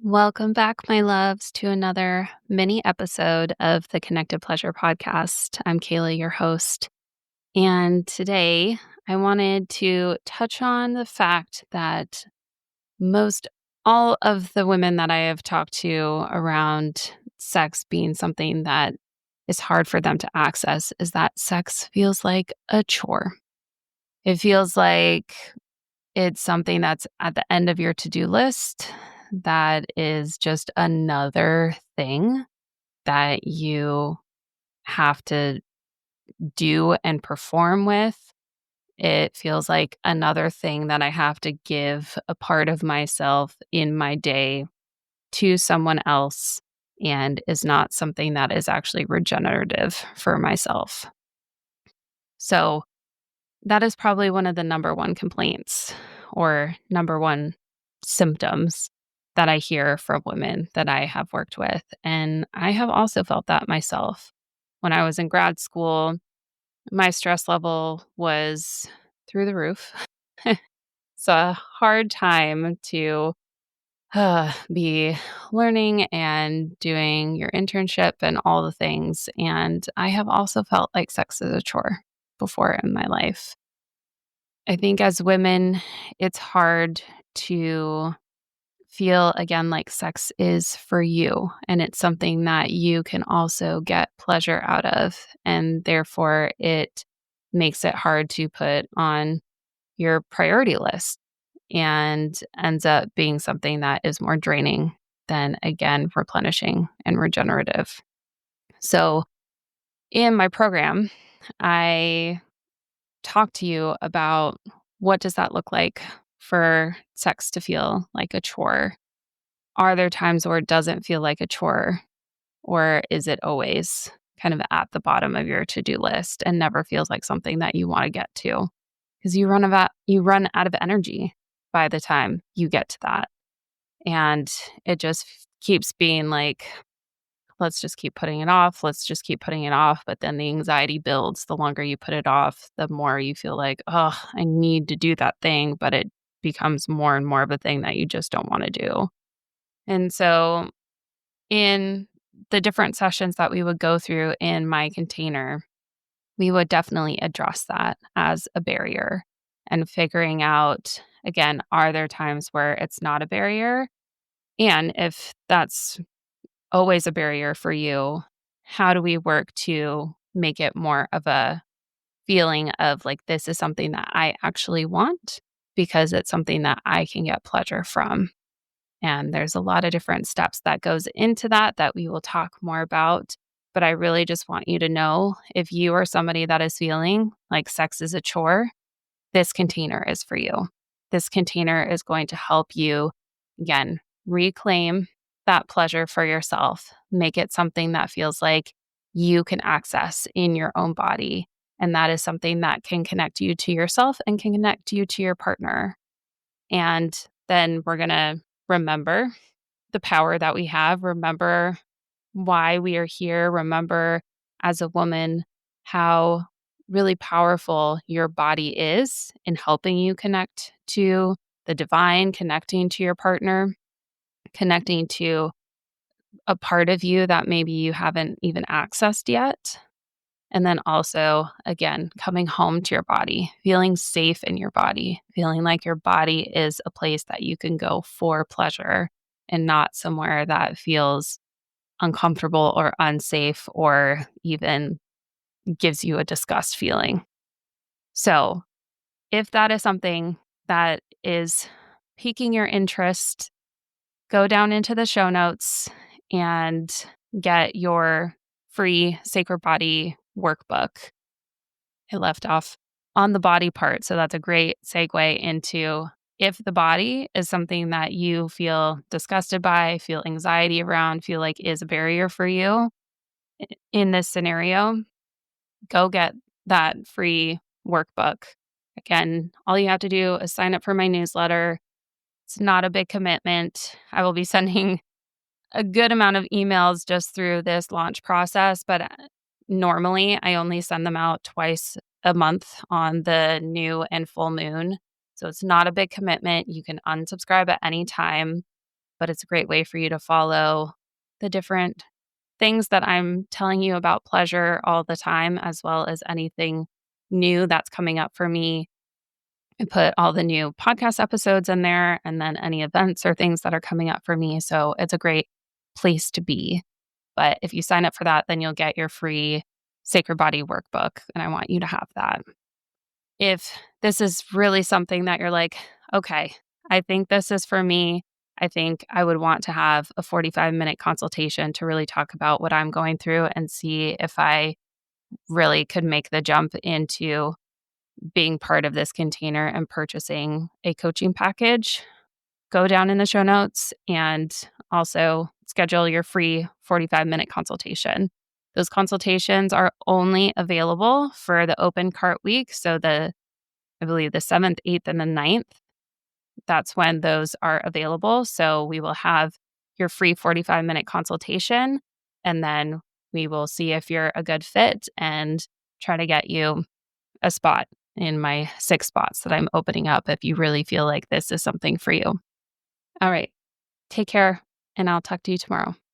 Welcome back, my loves, to another mini episode of the Connective Pleasure podcast. I'm Kayla, your host. And today I wanted to touch on the fact that most all of the women that I have talked to around sex being something that is hard for them to access is that sex feels like a chore. It feels like it's something that's at the end of your to-do list that is just another thing that you have to do and perform with. It feels like another thing that I have to give a part of myself in my day to someone else and is not something that is actually regenerative for myself. So that is probably one of the number one complaints or number one symptoms that I hear from women that I have worked with. And I have also felt that myself. When I was in grad school, my stress level was through the roof. It's a hard time to be learning and doing your internship and all the things. And I have also felt like sex is a chore before in my life. I think as women, it's hard to feel again like sex is for you and it's something that you can also get pleasure out of. And therefore, it makes it hard to put on your priority list and ends up being something that is more draining than, again, replenishing and regenerative. So, in my program, I talk to you about what does that look like for sex to feel like a chore? Are there times where it doesn't feel like a chore, or is it always kind of at the bottom of your to-do list and never feels like something that you want to get to? Because you run out of energy by the time you get to that. And it just keeps being like, let's just keep putting it off. Let's just keep putting it off. But then the anxiety builds. The longer you put it off, the more you feel like, oh, I need to do that thing. But it becomes more and more of a thing that you just don't want to do. And so, in the different sessions that we would go through in my container, we would definitely address that as a barrier and figuring out, again, are there times where it's not a barrier? And if that's always a barrier for you, how do we work to make it more of a feeling of like, this is something that I actually want because it's something that I can get pleasure from? And there's a lot of different steps that goes into that we will talk more about. But I really just want you to know if you are somebody that is feeling like sex is a chore, this container is for you. This container is going to help you, again, reclaim that pleasure for yourself, make it something that feels like you can access in your own body. And that is something that can connect you to yourself and can connect you to your partner. And then we're going to remember the power that we have, remember why we are here, remember as a woman how really powerful your body is in helping you connect to the divine, connecting to your partner, connecting to a part of you that maybe you haven't even accessed yet. And then also, again, coming home to your body, feeling safe in your body, feeling like your body is a place that you can go for pleasure and not somewhere that feels uncomfortable or unsafe or even gives you a disgust feeling. So, if that is something that is piquing your interest, go down into the show notes and get your free Sacred Body workbook. I left off on the body part. So that's a great segue into if the body is something that you feel disgusted by, feel anxiety around, feel like is a barrier for you in this scenario, go get that free workbook. Again, all you have to do is sign up for my newsletter. It's not a big commitment. I will be sending a good amount of emails just through this launch process, but normally I only send them out twice a month on the new and full moon. So it's not a big commitment. You can unsubscribe at any time. but it's a great way for you to follow the different things that I'm telling you about pleasure all the time, as well as anything new that's coming up for me. I put all the new podcast episodes in there and then any events or things that are coming up for me. So it's a great place to be. But if you sign up for that, then you'll get your free Sacred Body workbook. And I want you to have that. If this is really something that you're like, okay, I think this is for me. I think I would want to have a 45-minute consultation to really talk about what I'm going through and see if I really could make the jump into being part of this container and purchasing a coaching package. Go down in the show notes and also schedule your free 45-minute consultation. Those consultations are only available for the open cart week. So I believe the 7th, 8th, and the 9th, that's when those are available. So we will have your free 45-minute consultation, and then we will see if you're a good fit and try to get you a spot in my 6 spots that I'm opening up if you really feel like this is something for you. All right. Take care, and I'll talk to you tomorrow.